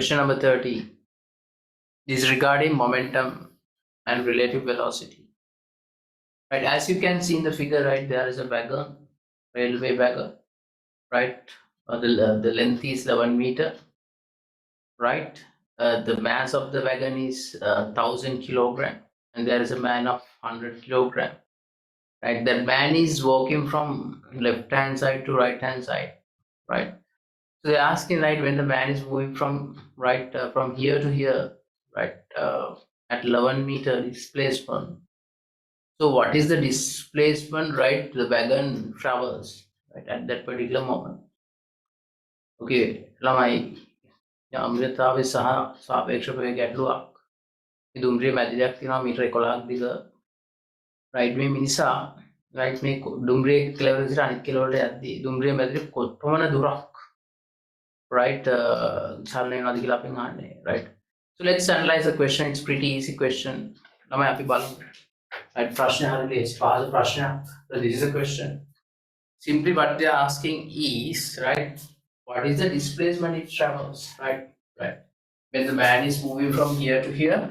Question number 30 is regarding momentum and relative velocity. Right, as you can see in the figure, right, there is a wagon, railway wagon, right? The length is 11 meter, right? The mass of the wagon is 1000 kilogram, and there is a man of 100 kilogram. Right, that man is walking from left hand side to right hand side, right? So they're asking, right, when the man is moving from from here to here, right, at 11 meter displacement. So what is the displacement, right, the wagon travels, right, at that particular moment? Okay, ළමයි අම්ලතාවේ සහ සාපේක්ෂ ප්‍රවේග ගැටලුවක්. මේ දුම්රිය මැදිරියක් තියෙනවා මීටර 11ක් දිග. right මේ මිනිසා right මේ දුම්රිය කෙළවර විතර අනිත් කෙළවරට යද්දී දුම්රිය මැදිරිය කොපමණ දුරක් right චලනය වෙනවද කියලා අපෙන් අහන්නේ, right? So let's analyze the question. It's pretty easy question. ළමයි අපි බලමු. right ප්‍රශ්න හරියට ලේසි පහසු ප්‍රශ්නයක්. So this is a question. Simply what they are asking is, right, what is the displacement it travels, right? When the man is moving from here to here,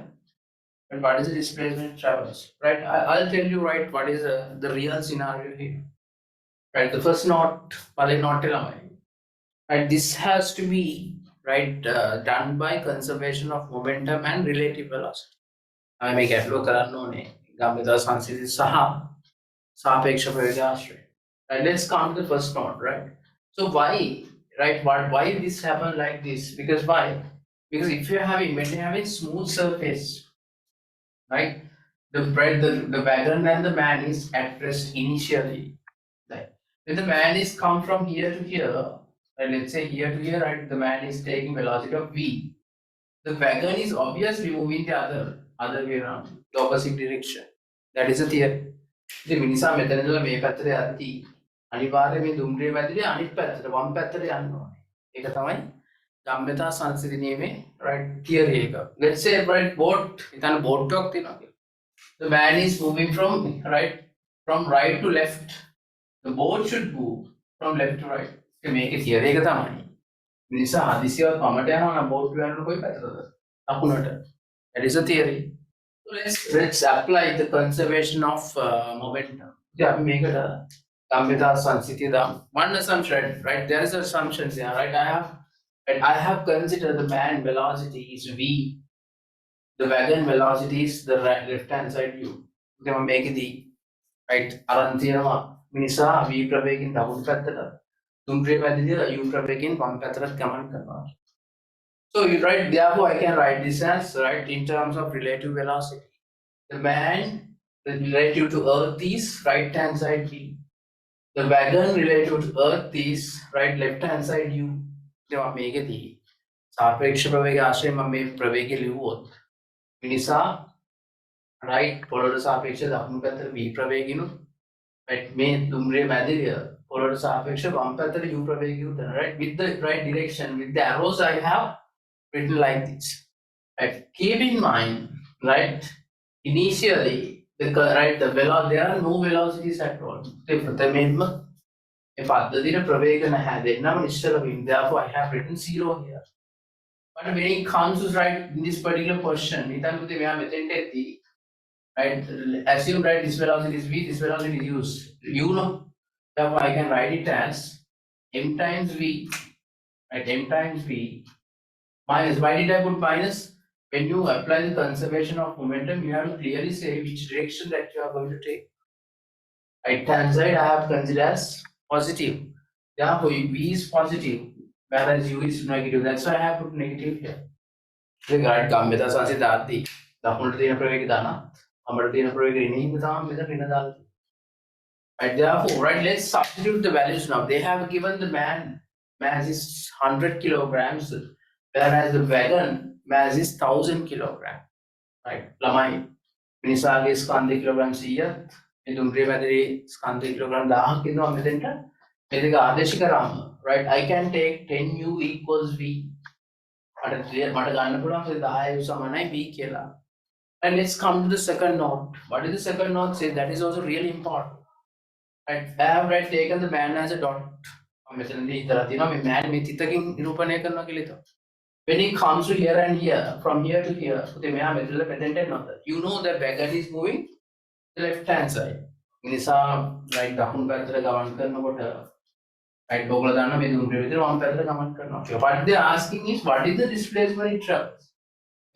and what is the displacement it travels, right? I'll tell you, right, what is the real scenario here, right? The first note, right, this has to be, right, done by conservation of momentum and relative velocity. I make it look at ගම්මිතා සංසිද්ධි සහ සාපේක්ෂ ප්‍රවේග ආශ්‍රය. Right, let's come to the first note, right? So why, right, why this happen like this? Because why? Because if you're having, when you're having smooth surface, right, the wagon and the man is at rest initially. Right? When the man is come from here to here, right, let's say here to here, right, the man is taking velocity of v. The wagon is obviously moving the other way around, the opposite direction. That is a theory. The මිනිසා මෙතන ඉඳලා මේ පැත්තට යද්දී අනිවාර්යයෙන් මේ දුම්රිය මැදිරිය අනිත් පැත්තට වම් පැත්තට යන්න ඕනේ. ඒක තමයි ගම්මිතා සංසිඳනීමේ right theory එක. Let's say, right, boat, ඉතින් boat එකක් තියෙනවා කියලා. The man is moving from right to left. The boat should move from left to right. මේකේ theory එක තමයි. මිනිසා හදිසියවත් වමට යනවා නම් boat එක යනකොට කොයි පැත්තටද? දකුණට. That is a theory. So let's apply the conservation of momentum. Yeah, make it a one assumption, right? There is assumptions here, right? I have considered the man velocity is v, the wagon velocity is the left hand side u. They make the right aranthiyama minisa v ප්‍රවේගයෙන් දකුණු පැත්තට දුම්රිය මැදිරිය u ප්‍රවේගයෙන් වම් පැත්තට ගමන් කරනවා. So you write, therefore I can write this as, right, in terms of relative velocity. The man relative to earth is right hand side v. The wagon relative to earth is right left hand side u. දෙවා මේකෙදී සාපේක්ෂ ප්‍රවේග ආශ්‍රයෙන් මම මේ ප්‍රවේගය ලිව්වොත් මිනිසා right පොළොවට සාපේක්ෂව දකුණු පැත්තට v ප්‍රවේගිනුත් right මේ දුම්රිය මැදිරිය පොළොවට සාපේක්ෂව වම් පැත්තට u ප්‍රවේගිනුත් right with the right direction with the arrows I have written like this. Right, keep in mind, right, initially the velocity, there are no velocities at all. If therefore I have written 0 here. But when it comes to right in this particular question, right, assume right this velocity is v, this velocity is u. You know, therefore I can write it as m times v, right, m times v minus. Why did I put minus? When you apply the conservation of momentum, you have to clearly say which direction that you are going to take. Right hand side I have considered as positive. Therefore, v is positive, whereas u is negative. That's why I have put negative here. Right, ගම්මිතා සංසිද්ධාර්ථී දකුණට තියෙන ප්‍රවේගය දානවා. අපිට තියෙන ප්‍රවේගය ඉනිහිම තමයි මෙතන රින දාලා. Right, therefore, right, let's substitute the values now. They have given the mass is 100 kilograms, whereas the wagon mass is 1000 kilograms. Right, ළමයි මිනිසාගේ ස්කන්ධ කිලෝග්‍රෑම් 100ත් මේ දුම්රිය මැදිරියේ ස්කන්ධ කිලෝග්‍රෑම් 1000ක් ඉන්නවා මෙතෙන්ට. මේ දෙක ආදේශ කරාම, right, I can take 10u equals v. මට ගන්න පුළුවන් 10u සමානයි v කියලා. And let's come to the second note. What is the second note say? That is also really important. Right, I have right taken the man as a dot. මෙතනදී ඉතලා තියෙනවා මේ man මේ තිතකින් නිරූපණය කරනවා කියලා හිතමු. When it comes to here and here, from here to here, you know the wagon is moving to the left hand side. Nisa right down පැත්තට ගමන් කරනකොට right ඔයගොල්ලෝ දන්නා මේ දුම්රිය විතර වම් පැත්තට ගමන් කරනවා. What they are asking is what is the displacement it travels?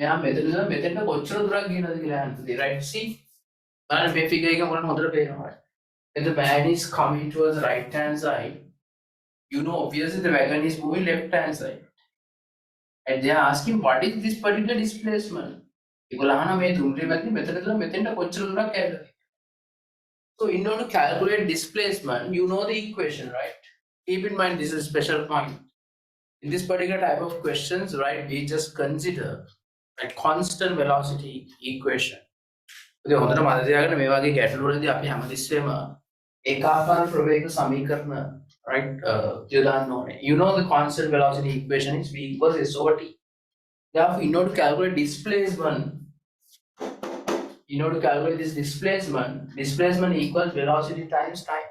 මෙයා මෙතන මෙතෙන්ට කොච්චර දුරක් ගියනද කියලා අහන්නේ. Right, see? බලන්න මේ figure එක මොකක්ද හොඳට පේනවා. If the wagon is coming towards the right hand side, you know obviously the wagon is moving left hand side. And they are asking what is this particular displacement? ඒගොල්ලෝ අහනවා මේ දුම්රිය පැත්තේ මෙතන ඉඳලා මෙතෙන්ට කොච්චර දුරක් යයිද? So in order to calculate displacement, you know the equation, right? Keep in mind this is a special point. In this particular type of questions, right, we just consider a constant velocity equation. ඉතින් හොඳට මතක තියාගන්න මේ වගේ ගැටලු වලදී අපි හැමතිස්සෙම ඒකාකාර ප්‍රවේග සමීකරණ right යොදන්න ඕනේ. You know the constant velocity equation is v equals s over t. Therefore, in order to calculate displacement, in order to calculate this displacement equals velocity times time.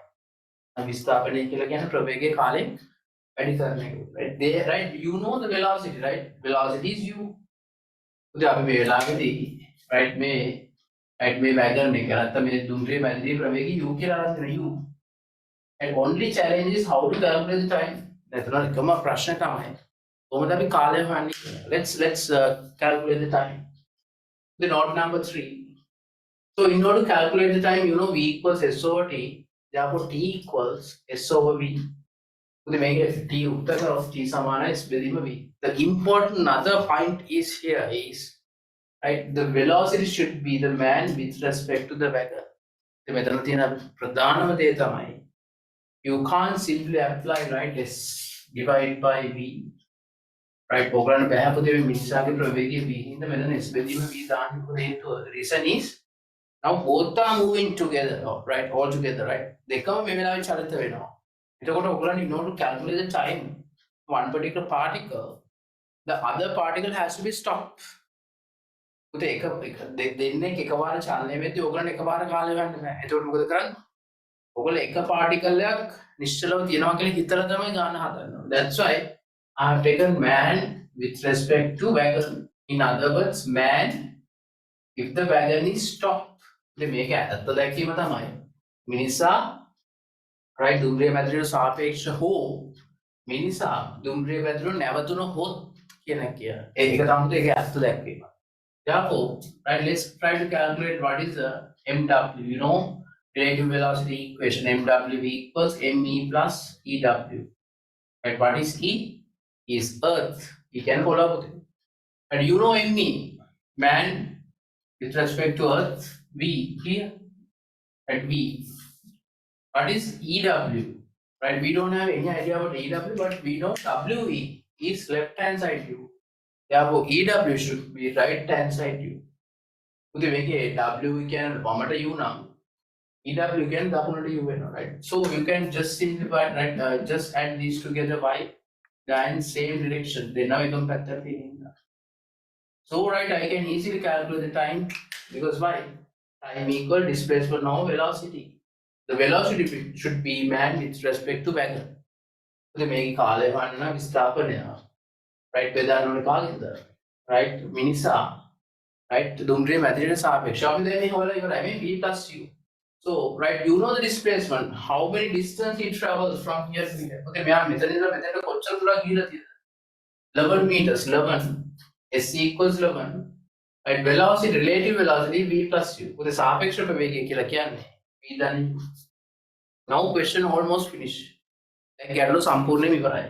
විස්ථාපනය කියලා කියන්නේ ප්‍රවේගයේ කාලයෙන් වැඩි කරන එක. Right? They right, you know the velocity, right? Velocity is u. උදේ අපි මේ වෙලාවේදී right මේ wagon එක නැත්නම් මේ දුම්රිය මැදදී ප්‍රවේගය u කියලා අරන් දෙන u. And only challenge is how to calculate the time. නැත්නම් එකම ප්‍රශ්න තමයි. කොහොමද අපි කාලය හොයන්නේ කියලා. Let's calculate the time. The note number 3. So in order to calculate the time, you know v equals s over t. Therefore t equals s over v. So make it t uttara of t samana s bedima v. The important other point is here is right, the velocity should be the man with respect to the wagon. The මෙතන තියෙන ප්‍රධානම දේ තමයි you can't simply apply right s divided by v. Right, ඔයගොල්ලන්ට බෑ පොතේ මේ මිනිස්සාගේ ප්‍රවේගය v හින්දා මෙතන s බෙදීම v දාන්න මොකද හේතුව? The reason is now both are moving together, right? All together, right? දෙකම මේ වෙලාවේ චලිත වෙනවා. එතකොට ඔයගොල්ලන් in order to calculate the time one particular particle, the other particle has to be stopped. උතේ එක දෙන්නේ එකපාර චලනය වෙද්දී ඔයගොල්ලන් එකපාර කාලය ගන්න බෑ. එතකොට මොකද කරන්නේ? ඔයගොල්ලෝ එක particle එකක් නිශ්චලව තියනවා කියලා හිතලා තමයි ගන්න හදන්නේ. That's why I have taken man with respect to wagon. In other words, man if the wagon is stopped. මේක ඇත්ත දැක්වීම තමයි මිනිසා right දුම්රිය මැදිරියට සාපේක්ෂ හෝ මිනිසා දුම්රිය මැදිරියට නැවතුනොත් කියන එක. ඒක තමයි ඒක ඇත්ත දැක්වීම. Therefore, right, let's try to calculate what is the mw. You know, relative velocity equation mw equals me plus ew. Right, what is e? Is earth. You can follow up with it. And you know me, man with respect to earth. V here at V. What is EW? Right, we don't have any idea about EW, but we know WE is left hand side U. Therefore, EW should be right hand side U. උදේ මේකේ W කියන්නේ වමට U නම් EW කියන්නේ දකුණට U වෙනවා, right? So you can just simplify, right? Just add these together by the same direction. Then now එකම පැත්තට තියෙනවා. So right, I can easily calculate the time because why? Time equal displacement now velocity. The velocity should be man with respect to wagon. So මේක කාලය වන්න විස්ථාපනය. Right, බෙදන්න ඕනේ කාගෙන්ද? Right, මිනිසා. Right, දුම්රිය මැදිරියට සාපේක්ෂව අපි දැන් මේ හොයලා ඉවරයි. මේ v plus u. So right, you know the displacement. How many distance it travels from here to here? Okay, මෙයා මෙතන ඉඳලා මෙතනට කොච්චර දුරක් ගිහලා තියෙනවද? 11 meters. 11. S equals 11. Right, velocity, relative velocity v plus u. උදේ සාපේක්ෂ ප්‍රවේගය කියලා කියන්නේ v done. Now question almost finished. දැන් ගැටලුව සම්පූර්ණයෙන්ම ඉවරයි.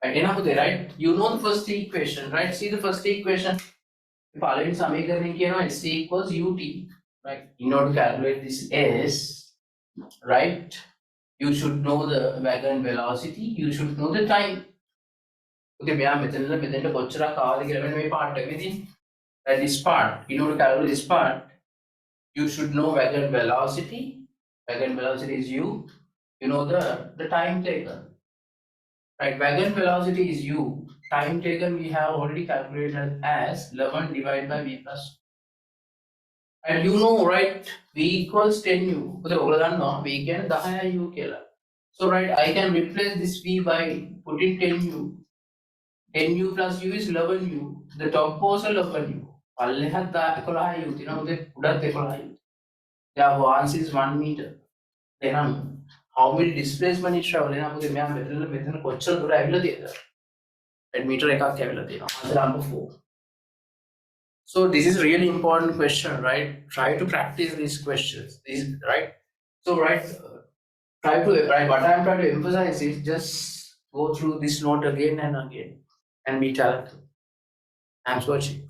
Right, enough there, right? You know the first equation, right? See the first equation. පළවෙනි සමීකරණය කියනවා s equals ut. Right? In order to calculate this s, right? You should know the wagon velocity. You should know the time. Okay, මෙයා මෙතනද මෙතෙන්ට කොච්චරක් ආවද කියලා මෙන්න මේ part එක විදිහින්. Right, this part. In order to calculate this part, you should know wagon velocity. Wagon velocity is u. You know the time taken. Right, wagon velocity is u. Time taken we have already calculated as 11 divided by v plus. And you know, right, v equals 10u. So v can 10u කියලා. So right, I can replace this v by putting 10u. NU plus U is 11U. The top was 11U. පල්ලෙහාත් 11U තියෙනවා. උදේ උඩත් 11U. Advance is 1 meter. Then how many displacement is traveling? අපගේ මෙයා මෙතන කොච්චර දුර ඇවිල්ලා තියෙනවද? meter එකක් ඇවිල්ලා තියෙනවා. Answer number 4. So this is really important question, right? Try to practice these questions. These, right? So try to, right, what I am trying to emphasize is just go through this note again and again and be talented. Thanks for watching.